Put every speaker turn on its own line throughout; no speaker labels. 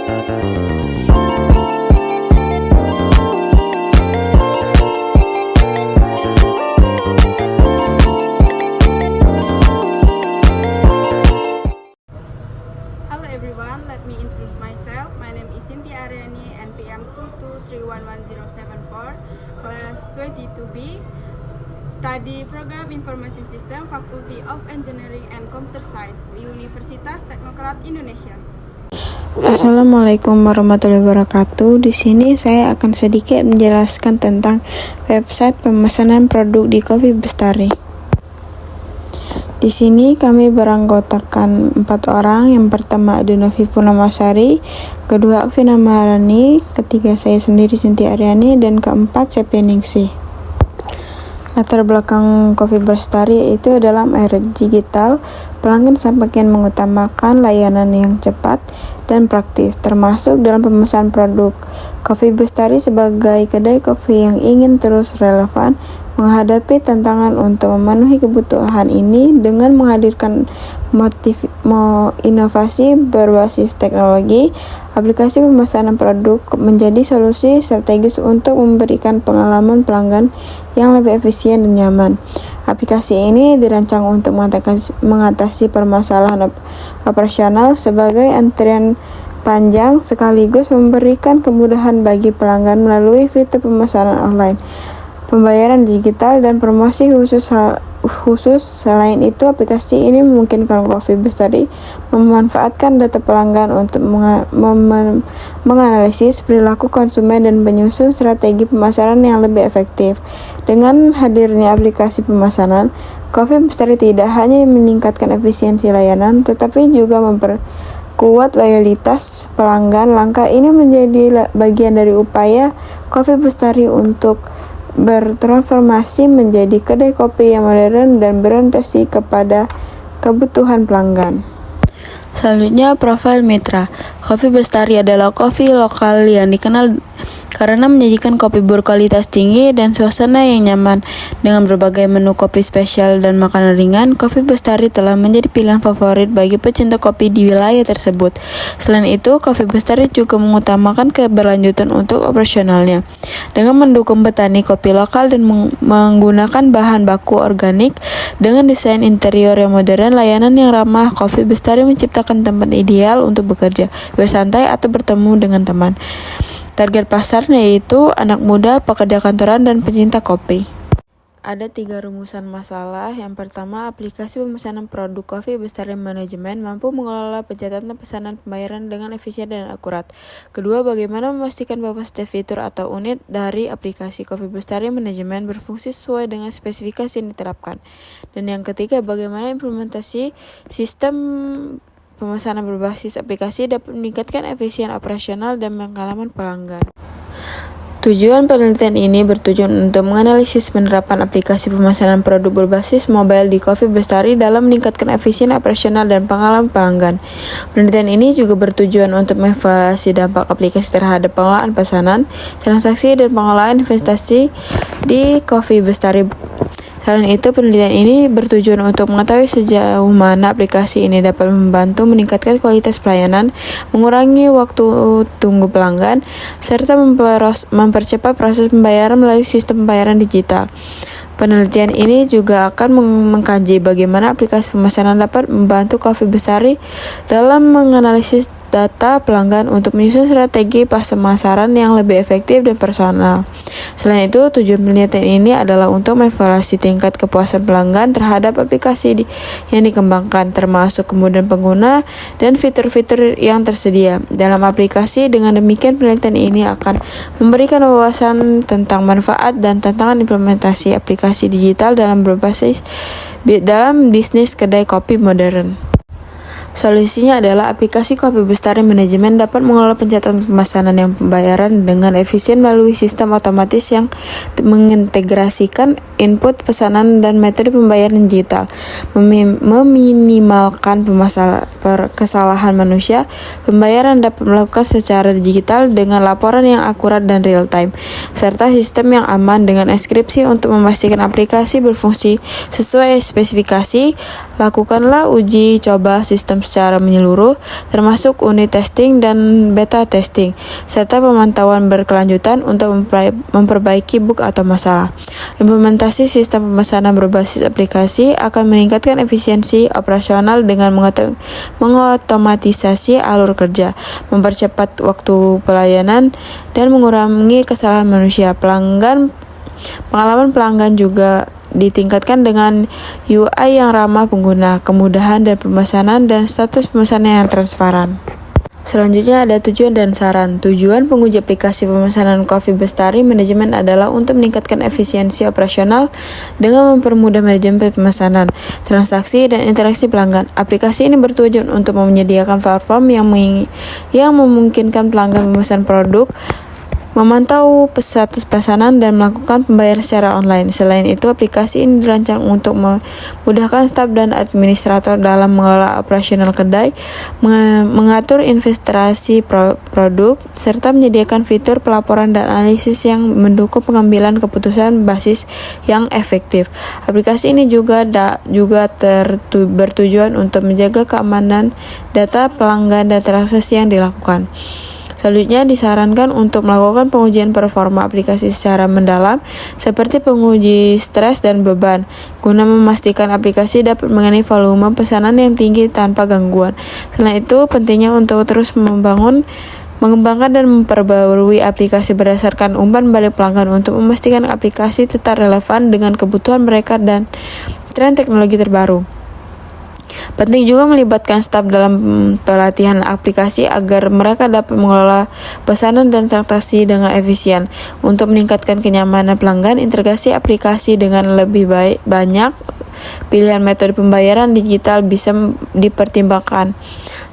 Hello everyone, let me introduce myself. My name is Cynthia Aryani, NPM 223111074, class 22B, study Program Information System, Faculty of Engineering and Computer Science, Universitas Teknokrat Indonesia.
Assalamualaikum warahmatullahi wabarakatuh. Di sini saya akan sedikit menjelaskan tentang website pemesanan produk di Kopi Bestari. Di sini kami beranggotakan 4 orang. Yang pertama Adunovi Purnamasari, kedua Akvina Maharani, ketiga saya sendiri Cynthia Aryani, dan keempat Septi Ningsih. Latar belakang Kopi Bestari itu dalam era digital, pelanggan semakin mengutamakan layanan yang cepat dan praktis, termasuk dalam pemesanan produk. Kopi Bestari sebagai kedai kopi yang ingin terus relevan menghadapi tantangan untuk memenuhi kebutuhan ini dengan menghadirkan inovasi berbasis teknologi. Aplikasi pemesanan produk menjadi solusi strategis untuk memberikan pengalaman pelanggan yang lebih efisien dan nyaman. Aplikasi ini dirancang untuk mengatasi permasalahan operasional sebagai antrian panjang, sekaligus memberikan kemudahan bagi pelanggan melalui fitur pemesanan online, pembayaran digital, dan promosi khusus. Selain itu, aplikasi ini memungkinkan Kopi Bestari memanfaatkan data pelanggan untuk menganalisis perilaku konsumen dan menyusun strategi pemasaran yang lebih efektif. Dengan hadirnya aplikasi pemesanan, Kopi Bestari tidak hanya meningkatkan efisiensi layanan, tetapi juga memperkuat loyalitas pelanggan. Langkah ini menjadi bagian dari upaya Kopi Bestari untuk bertransformasi menjadi kedai kopi yang modern dan berorientasi kepada kebutuhan pelanggan. Selanjutnya, profil mitra. Kopi Bestari adalah kopi lokal yang dikenal karena menyajikan kopi berkualitas tinggi dan suasana yang nyaman. Dengan berbagai menu kopi spesial dan makanan ringan, Kopi Bestari telah menjadi pilihan favorit bagi pecinta kopi di wilayah tersebut. Selain itu, Kopi Bestari juga mengutamakan keberlanjutan untuk operasionalnya. Dengan mendukung petani kopi lokal dan menggunakan bahan baku organik, dengan desain interior yang modern, layanan yang ramah, Kopi Bestari menciptakan tempat ideal untuk bekerja, bersantai, atau bertemu dengan teman. Target pasarnya yaitu anak muda, pekerja kantoran, dan pecinta kopi. Ada 3 rumusan masalah. Yang pertama, aplikasi pemesanan produk Kopi Bestari Manajemen mampu mengelola pencatatan pesanan pembayaran dengan efisien dan akurat. Kedua, bagaimana memastikan bahwa setiap fitur atau unit dari aplikasi Kopi Bestari Manajemen berfungsi sesuai dengan spesifikasi yang diterapkan. Dan yang ketiga, bagaimana implementasi sistem pemesanan berbasis aplikasi dapat meningkatkan efisien operasional dan pengalaman pelanggan. Tujuan penelitian ini bertujuan untuk menganalisis penerapan aplikasi pemesanan produk berbasis mobile di Kopi Bestari dalam meningkatkan efisien operasional dan pengalaman pelanggan. Penelitian ini juga bertujuan untuk mengevaluasi dampak aplikasi terhadap pengelolaan pesanan, transaksi, dan pengelolaan investasi di Kopi Bestari. Selain itu, penelitian ini bertujuan untuk mengetahui sejauh mana aplikasi ini dapat membantu meningkatkan kualitas pelayanan, mengurangi waktu tunggu pelanggan, serta mempercepat proses pembayaran melalui sistem pembayaran digital. Penelitian ini juga akan mengkaji bagaimana aplikasi pemesanan dapat membantu Kopi Bestari dalam menganalisis data pelanggan untuk menyusun strategi pemasaran yang lebih efektif dan personal. Selain itu, tujuan penelitian ini adalah untuk mengevaluasi tingkat kepuasan pelanggan terhadap aplikasi yang dikembangkan, termasuk kemudahan pengguna dan fitur-fitur yang tersedia dalam aplikasi. Dengan demikian, penelitian ini akan memberikan wawasan tentang manfaat dan tantangan implementasi aplikasi digital dalam bisnis kedai kopi modern. Solusinya adalah aplikasi Kopi Bestari Manajemen dapat mengelola pencatatan pemesanan yang pembayaran dengan efisien melalui sistem otomatis yang mengintegrasikan input pesanan dan metode pembayaran digital, meminimalkan kesalahan manusia. Pembayaran dapat melakukan secara digital dengan laporan yang akurat dan real time, serta sistem yang aman dengan enkripsi. Untuk memastikan aplikasi berfungsi sesuai spesifikasi, lakukanlah uji coba sistem secara menyeluruh, termasuk unit testing dan beta testing, serta pemantauan berkelanjutan untuk memperbaiki bug atau masalah. Implementasi sistem pemesanan berbasis aplikasi akan meningkatkan efisiensi operasional dengan mengotomatisasi alur kerja, mempercepat waktu pelayanan, dan mengurangi kesalahan manusia. Pengalaman pelanggan juga ditingkatkan dengan UI yang ramah pengguna, kemudahan dan pemesanan, dan status pemesanan yang transparan. Selanjutnya ada tujuan dan saran. Tujuan penguji aplikasi pemesanan Coffee Bestari Manajemen adalah untuk meningkatkan efisiensi operasional dengan mempermudah manajemen pemesanan, transaksi, dan interaksi pelanggan. Aplikasi ini bertujuan untuk menyediakan platform yang memungkinkan pelanggan memesan produk, memantau status pesanan, dan melakukan pembayaran secara online. Selain itu, aplikasi ini dirancang untuk memudahkan staf dan administrator dalam mengelola operasional kedai, mengatur investasi produk, serta menyediakan fitur pelaporan dan analisis yang mendukung pengambilan keputusan basis yang efektif. Aplikasi ini juga bertujuan untuk menjaga keamanan data pelanggan dan transaksi yang dilakukan. Selanjutnya disarankan untuk melakukan pengujian performa aplikasi secara mendalam, seperti penguji stres dan beban, guna memastikan aplikasi dapat mengenai volume pesanan yang tinggi tanpa gangguan. Selain itu, pentingnya untuk terus mengembangkan dan memperbarui aplikasi berdasarkan umpan balik pelanggan untuk memastikan aplikasi tetap relevan dengan kebutuhan mereka dan tren teknologi terbaru. Penting juga melibatkan staf dalam pelatihan aplikasi agar mereka dapat mengelola pesanan dan transaksi dengan efisien. Untuk meningkatkan kenyamanan pelanggan, integrasi aplikasi dengan lebih banyak pilihan metode pembayaran digital bisa dipertimbangkan.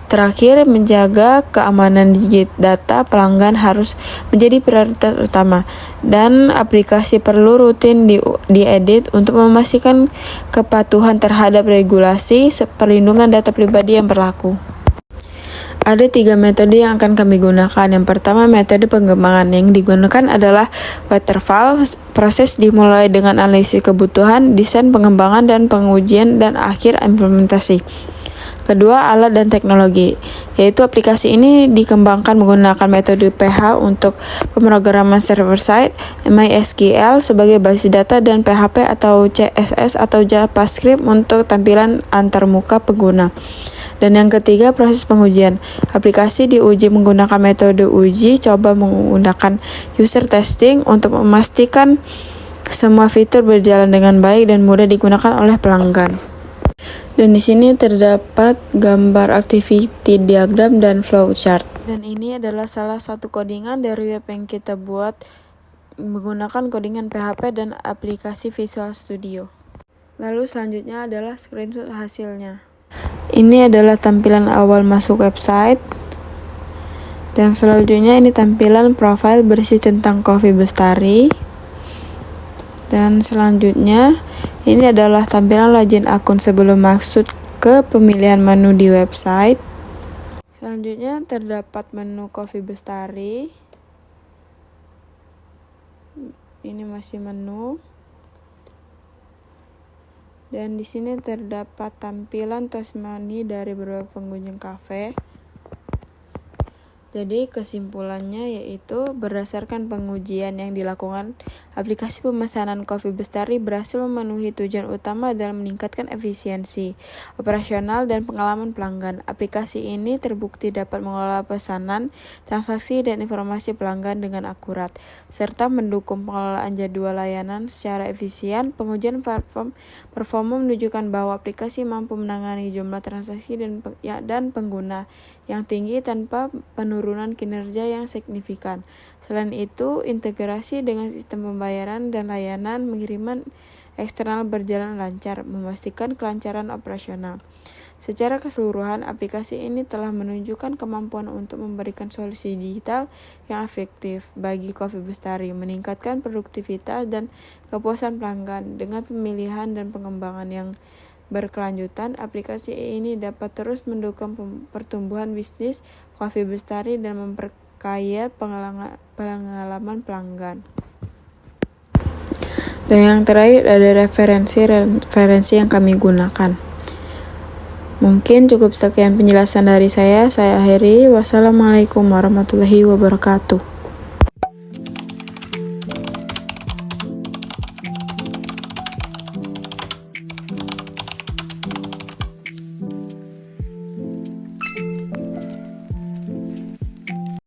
Terakhir, menjaga keamanan data pelanggan harus menjadi prioritas utama, dan aplikasi perlu rutin diedit untuk memastikan kepatuhan terhadap regulasi perlindungan data pribadi yang berlaku. Ada 3 metode yang akan kami gunakan. Yang pertama, metode pengembangan. Yang digunakan adalah waterfall. Proses dimulai dengan analisis kebutuhan, desain pengembangan, dan pengujian, dan akhir implementasi. Kedua, alat dan teknologi, yaitu aplikasi ini dikembangkan menggunakan metode PH untuk pemrograman server-side, MySQL sebagai basis data, dan PHP atau CSS atau JavaScript untuk tampilan antarmuka pengguna. Dan yang ketiga, proses pengujian. Aplikasi diuji menggunakan metode uji coba menggunakan user testing untuk memastikan semua fitur berjalan dengan baik dan mudah digunakan oleh pelanggan. Dan di sini terdapat gambar activity diagram dan flowchart. Dan ini adalah salah satu codingan dari web yang kita buat menggunakan codingan PHP dan aplikasi Visual Studio. Lalu selanjutnya adalah screenshot hasilnya. Ini adalah tampilan awal masuk website. Dan selanjutnya ini tampilan profil berisi tentang Coffee Bestari. Dan selanjutnya ini adalah tampilan login akun sebelum masuk ke pemilihan menu di website. Selanjutnya terdapat menu Coffee Bestari. Ini masih menu. Dan di sini terdapat tampilan testimoni dari beberapa pengunjung kafe. Jadi kesimpulannya yaitu berdasarkan pengujian yang dilakukan, aplikasi pemesanan Coffee Bestari berhasil memenuhi tujuan utama dalam meningkatkan efisiensi operasional dan pengalaman pelanggan. Aplikasi ini terbukti dapat mengelola pesanan, transaksi, dan informasi pelanggan dengan akurat, serta mendukung pengelolaan jadwal layanan secara efisien. Pengujian performa menunjukkan bahwa aplikasi mampu menangani jumlah transaksi dan pengguna yang tinggi tanpa penurunan kinerja yang signifikan. Selain itu, integrasi dengan sistem pembayaran dan layanan pengiriman eksternal berjalan lancar, memastikan kelancaran operasional. Secara keseluruhan, aplikasi ini telah menunjukkan kemampuan untuk memberikan solusi digital yang efektif bagi Coffee Bestari, meningkatkan produktivitas dan kepuasan pelanggan. Dengan pemilihan dan pengembangan yang berkelanjutan, aplikasi ini dapat terus mendukung pertumbuhan bisnis Coffee Bestari dan memperkaya pengalaman pelanggan. Dan yang terakhir ada referensi yang kami gunakan. Mungkin cukup sekian penjelasan dari saya akhiri. Wassalamualaikum warahmatullahi wabarakatuh.